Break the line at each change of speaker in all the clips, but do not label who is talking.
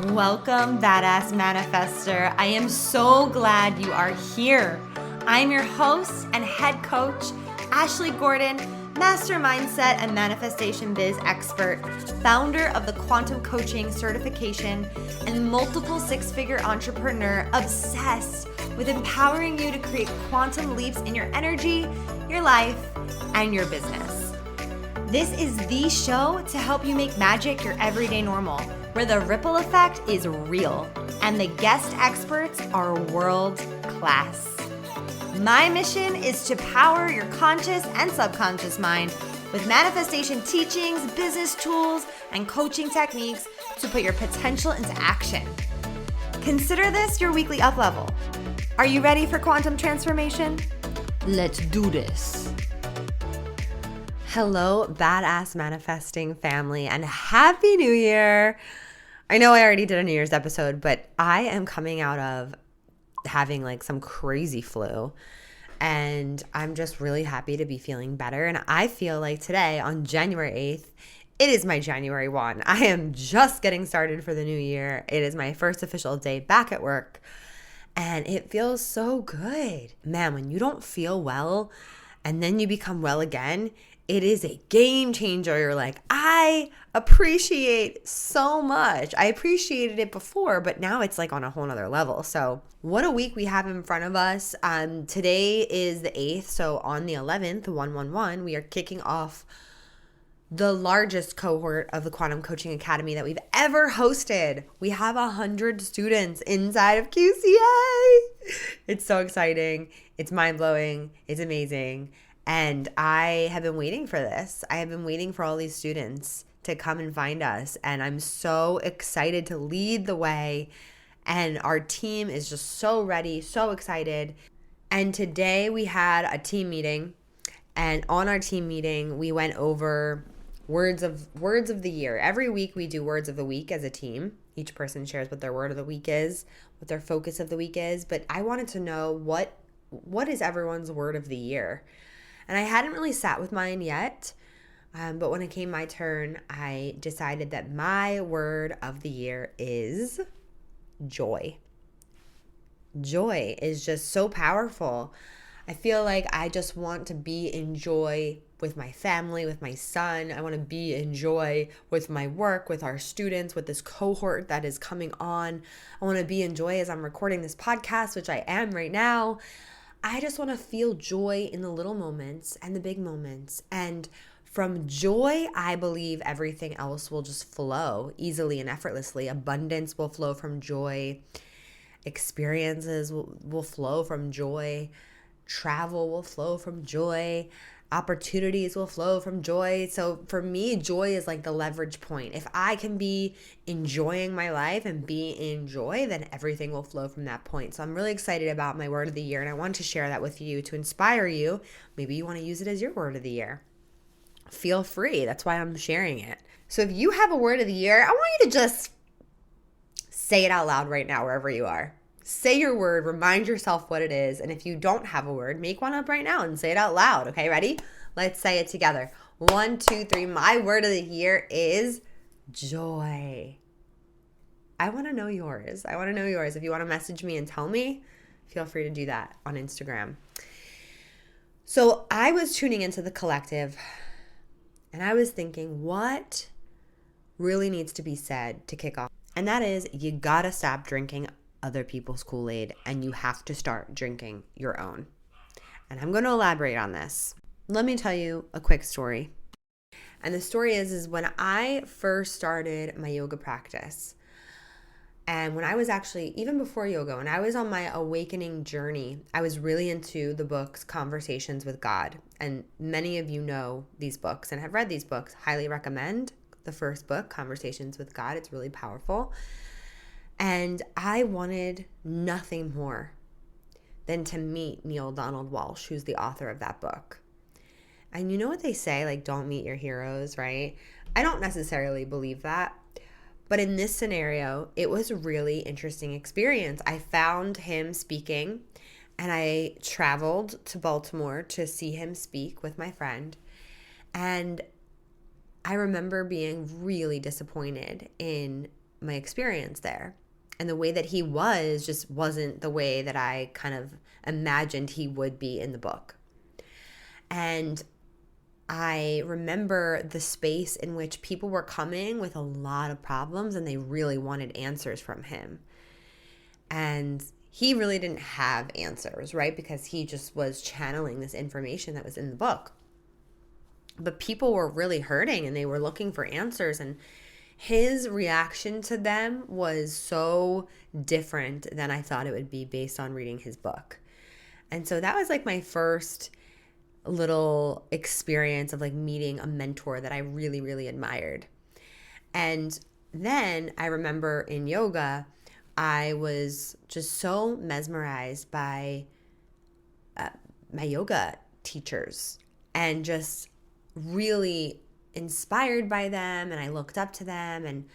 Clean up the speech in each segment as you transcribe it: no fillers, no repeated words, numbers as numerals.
Welcome, Badass Manifester. I am so glad you are here. I'm your host and head coach, Ashley Gordon, master mindset and manifestation biz expert, founder of the quantum coaching certification, and multiple six-figure entrepreneur obsessed with empowering you to create quantum leaps in your energy, your life, and your business. This is the show to help you make magic your everyday normal, where the ripple effect is real and the guest experts are world class. My mission is to power your conscious and subconscious mind with manifestation teachings, business tools, and coaching techniques to put your potential into action. Consider this your weekly up level. Are you ready for quantum transformation? Let's do this. Hello, Badass Manifesting family, and Happy New Year. I know I already did a New Year's episode, but I am coming out of having like some crazy flu, and I'm just really happy to be feeling better. And I feel like today, on January 8th, it is my January 1. I am just getting started for the new year. It is my first official day back at work, and it feels so good. Man, when you don't feel well and then you become well again, it is a game changer. You're like, I appreciate so much. I appreciated it before, but now it's like on a whole nother level. So what a week we have in front of us. Today is the 8th. So on the 11th, 111, we are kicking off the largest cohort of the Quantum Coaching Academy that we've ever hosted. We have 100 students inside of QCA. It's so exciting. It's mind-blowing. It's amazing. And I have been waiting for this. I have been waiting for all these students to come and find us. And I'm so excited to lead the way. And our team is just so ready, so excited. And today we had a team meeting. And on our team meeting, we went over words of the year. Every week we do words of the week as a team. Each person shares what their word of the week is, what their focus of the week is. But I wanted to know what is everyone's word of the year. And I hadn't really sat with mine yet, but when it came my turn, I decided that my word of the year is joy. Joy is just so powerful. I feel like I just want to be in joy with my family, with my son. I want to be in joy with my work, with our students, with this cohort that is coming on. I want to be in joy as I'm recording this podcast, which I am right now. I just want to feel joy in the little moments and the big moments. And from joy, I believe everything else will just flow easily and effortlessly. Abundance will flow from joy. Experiences will flow from joy. Travel will flow from joy. Opportunities will flow from joy. So for me, joy is like the leverage point. If I can be enjoying my life and be in joy, then everything will flow from that point. So I'm really excited about my word of the year, and I want to share that with you to inspire you. Maybe you want to use it as your word of the year. Feel free. That's why I'm sharing it. So if you have a word of the year, I want you to just say it out loud right now, wherever you are. Say your word, remind yourself what it is, and if you don't have a word, make one up right now and say it out loud. Okay, ready? Let's say it together. 1, 2, 3. My word of the year is joy. I want to know yours. If you want to message me and tell me, feel free to do that on Instagram. So I was tuning into the collective, and I was thinking, what really needs to be said to kick off? And that is, you gotta stop drinking other people's Kool-Aid, and you have to start drinking your own. And I'm going to elaborate on this. Let me tell you a quick story. And the story is when I first started my yoga practice, and when I was actually, even before yoga, when I was on my awakening journey, I was really into the books Conversations with God. And many of you know these books and have read these books. Highly recommend the first book, Conversations with God. It's really powerful. And I wanted nothing more than to meet Neale Donald Walsch, who's the author of that book. And you know what they say, like, don't meet your heroes, right? I don't necessarily believe that. But in this scenario, it was a really interesting experience. I found him speaking, and I traveled to Baltimore to see him speak with my friend. And I remember being really disappointed in my experience there. And the way that he was just wasn't the way that I kind of imagined he would be in the book. And I remember the space in which people were coming with a lot of problems and they really wanted answers from him. And he really didn't have answers, right? Because he just was channeling this information that was in the book. But people were really hurting and they were looking for answers. And his reaction to them was so different than I thought it would be based on reading his book. And so that was like my first little experience of like meeting a mentor that I really, really admired. And then I remember in yoga, I was just so mesmerized by my yoga teachers and just really inspired by them. And I looked up to them and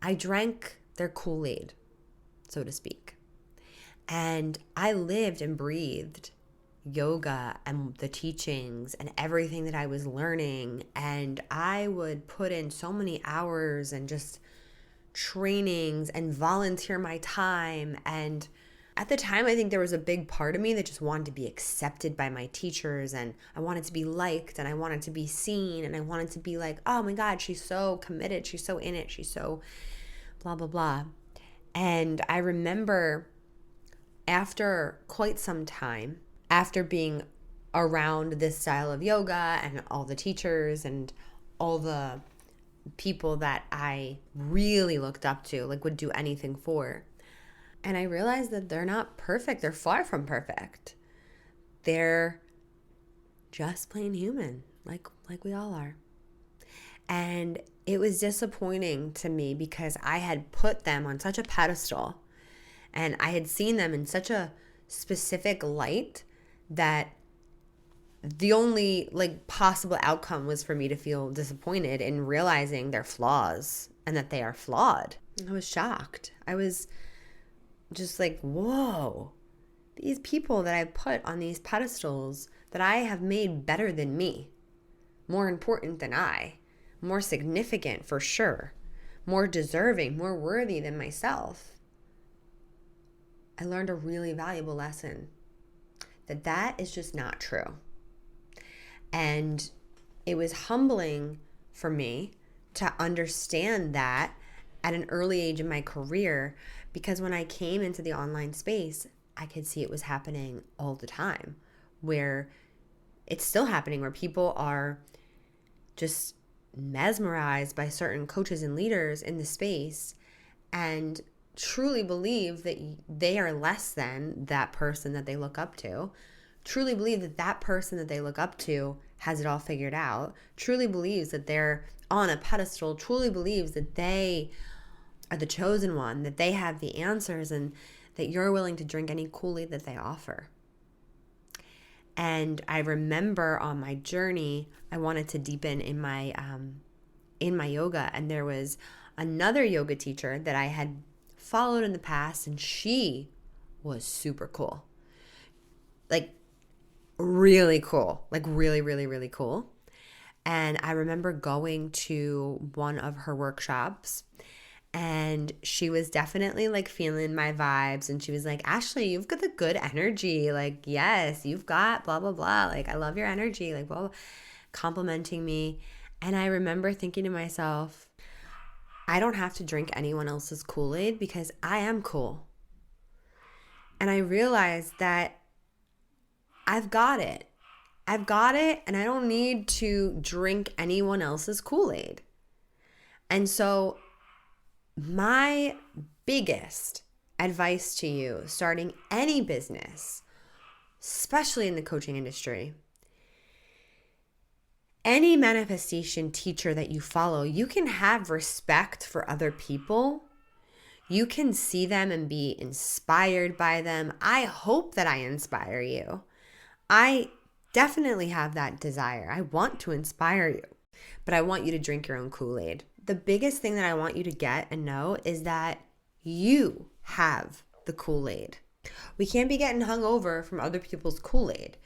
I drank their Kool-Aid, so to speak. And I lived and breathed yoga and the teachings and everything that I was learning. And I would put in so many hours and just trainings and volunteer my time. And at the time, I think there was a big part of me that just wanted to be accepted by my teachers, and I wanted to be liked, and I wanted to be seen, and I wanted to be like, oh my God, she's so committed, she's so in it, she's so blah, blah, blah. And I remember after quite some time, after being around this style of yoga and all the teachers and all the people that I really looked up to, like would do anything for. And I realized that they're not perfect. They're far from perfect. They're just plain human, like we all are. And it was disappointing to me because I had put them on such a pedestal and I had seen them in such a specific light that the only like possible outcome was for me to feel disappointed in realizing their flaws and that they are flawed. I was shocked. I was just like, whoa, these people that I put on these pedestals that I have made better than me, more important than I, more significant for sure, more deserving, more worthy than myself. I learned a really valuable lesson that is just not true. And it was humbling for me to understand that at an early age in my career, because when I came into the online space, I could see it was happening all the time, where it's still happening, where people are just mesmerized by certain coaches and leaders in the space and truly believe that they are less than that person that they look up to, truly believe that that person that they look up to has it all figured out, truly believes that they're on a pedestal, truly believes that they are the chosen one, that they have the answers, and that you're willing to drink any Kool-Aid that they offer. And I remember on my journey, I wanted to deepen in my yoga, and there was another yoga teacher that I had followed in the past, and she was super cool. Like really cool, like really, really, really cool. And I remember going to one of her workshops, and she was definitely like feeling my vibes. And she was like, Ashley, you've got the good energy. Like, yes, you've got blah, blah, blah. Like, I love your energy, like, blah, blah, complimenting me. And I remember thinking to myself, I don't have to drink anyone else's Kool-Aid because I am cool. And I realized that I've got it. I've got it, and I don't need to drink anyone else's Kool-Aid. And so my biggest advice to you starting any business, especially in the coaching industry, any manifestation teacher that you follow, you can have respect for other people. You can see them and be inspired by them. I hope that I inspire you. I definitely have that desire. I want to inspire you, but I want you to drink your own Kool-Aid. The biggest thing that I want you to get and know is that you have the Kool-Aid. We can't be getting hung over from other people's Kool-Aid,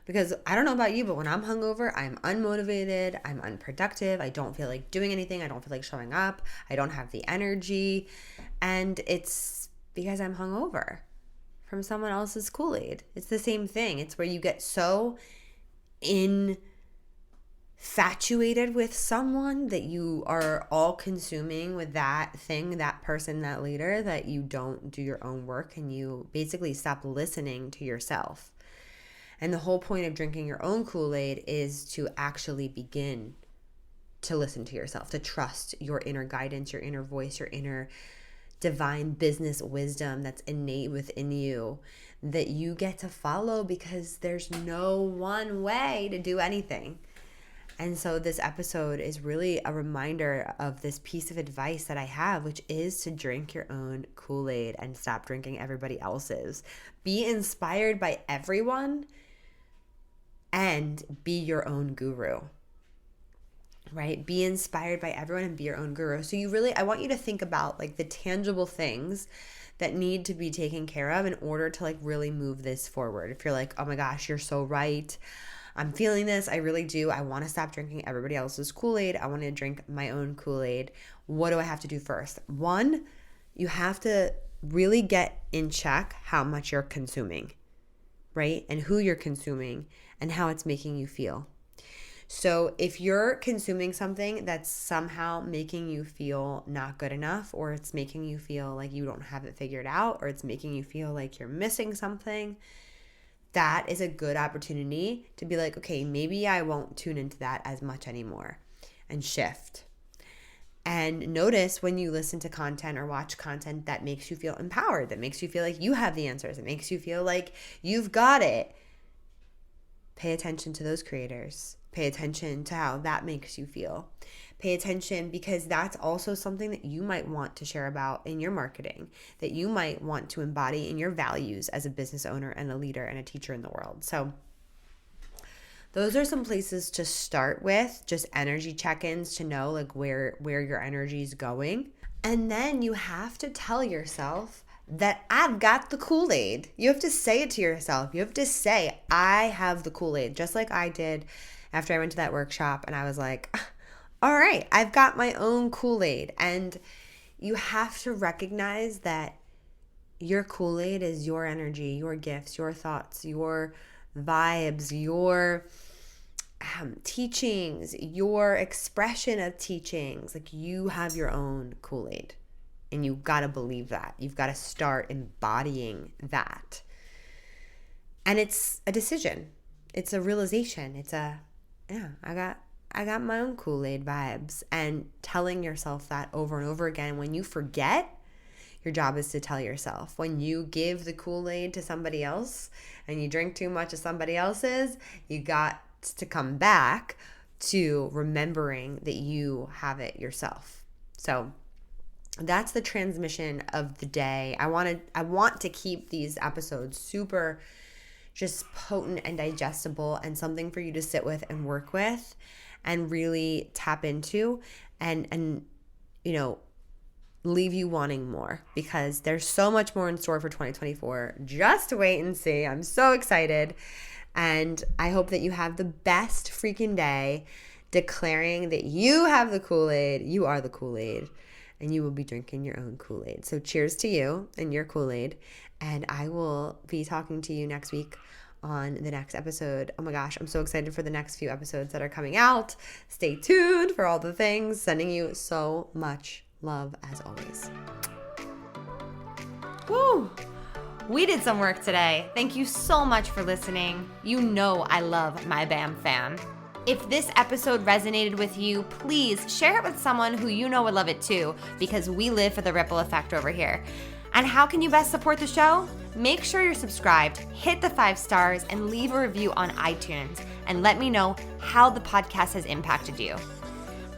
Because I don't know about you, but when I'm hungover, I'm unmotivated, I'm unproductive, I don't feel like doing anything, I don't feel like showing up, I don't have the energy, and it's because I'm hungover from someone else's Kool-Aid. It's the same thing. It's where you get so infatuated with someone that you are all consuming with that thing, that person, that leader, that you don't do your own work and you basically stop listening to yourself. And the whole point of drinking your own Kool-Aid is to actually begin to listen to yourself, to trust your inner guidance, your inner voice, your inner divine business wisdom that's innate within you that you get to follow, because there's no one way to do anything. And so this episode is really a reminder of this piece of advice that I have, which is to drink your own Kool-Aid and stop drinking everybody else's. Be inspired by everyone and be your own guru, right? Be inspired by everyone and be your own guru. So I want you to think about like the tangible things that need to be taken care of in order to like really move this forward. If you're like, oh my gosh, you're so right, I'm feeling this, I really do, I want to stop drinking everybody else's Kool-Aid, I want to drink my own Kool-Aid. What do I have to do first? One, you have to really get in check how much you're consuming, right? And who you're consuming and how it's making you feel. So if you're consuming something that's somehow making you feel not good enough, or it's making you feel like you don't have it figured out, or it's making you feel like you're missing something, that is a good opportunity to be like, okay, maybe I won't tune into that as much anymore, and shift. And notice when you listen to content or watch content that makes you feel empowered, that makes you feel like you have the answers, it makes you feel like you've got it. Pay attention to those creators. Pay attention to how that makes you feel. Pay attention, because that's also something that you might want to share about in your marketing, that you might want to embody in your values as a business owner and a leader and a teacher in the world. So those are some places to start with, just energy check-ins to know like where your energy is going. And then you have to tell yourself that I've got the Kool-Aid. You have to say it to yourself. You have to say, I have the Kool-Aid, just like I did after I went to that workshop, and I was like, all right, I've got my own Kool-Aid. And you have to recognize that your Kool-Aid is your energy, your gifts, your thoughts, your vibes, your teachings, your expression of teachings. Like, you have your own Kool-Aid. And you've got to believe that. You've got to start embodying that. And it's a decision. It's a realization. It's I got my own Kool-Aid vibes. And telling yourself that over and over again. When you forget, your job is to tell yourself. When you give the Kool-Aid to somebody else and you drink too much of somebody else's, you got to come back to remembering that you have it yourself. So that's the transmission of the day. I want to keep these episodes super just potent and digestible, and something for you to sit with and work with and really tap into and leave you wanting more, because there's so much more in store for 2024. Just wait and see. I'm so excited. And I hope that you have the best freaking day, declaring that you have the Kool-Aid, you are the Kool-Aid, and you will be drinking your own Kool-Aid. So cheers to you and your Kool-Aid. And I will be talking to you next week on the next episode. Oh my gosh, I'm so excited for the next few episodes that are coming out. Stay tuned for all the things. Sending you so much love as always. Woo! We did some work today. Thank you so much for listening. You know I love my BAM fam. If this episode resonated with you, please share it with someone who you know would love it too, because we live for the ripple effect over here. And how can you best support the show? Make sure you're subscribed, hit the 5 stars, and leave a review on iTunes, and let me know how the podcast has impacted you.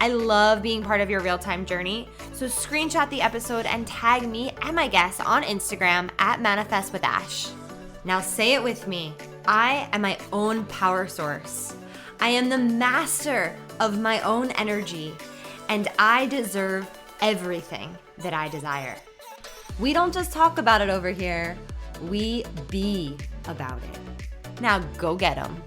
I love being part of your real-time journey, so screenshot the episode and tag me and my guests on Instagram @ManifestWithAsh. Now say it with me. I am my own power source. I am the master of my own energy, and I deserve everything that I desire. We don't just talk about it over here, we be about it. Now go get 'em.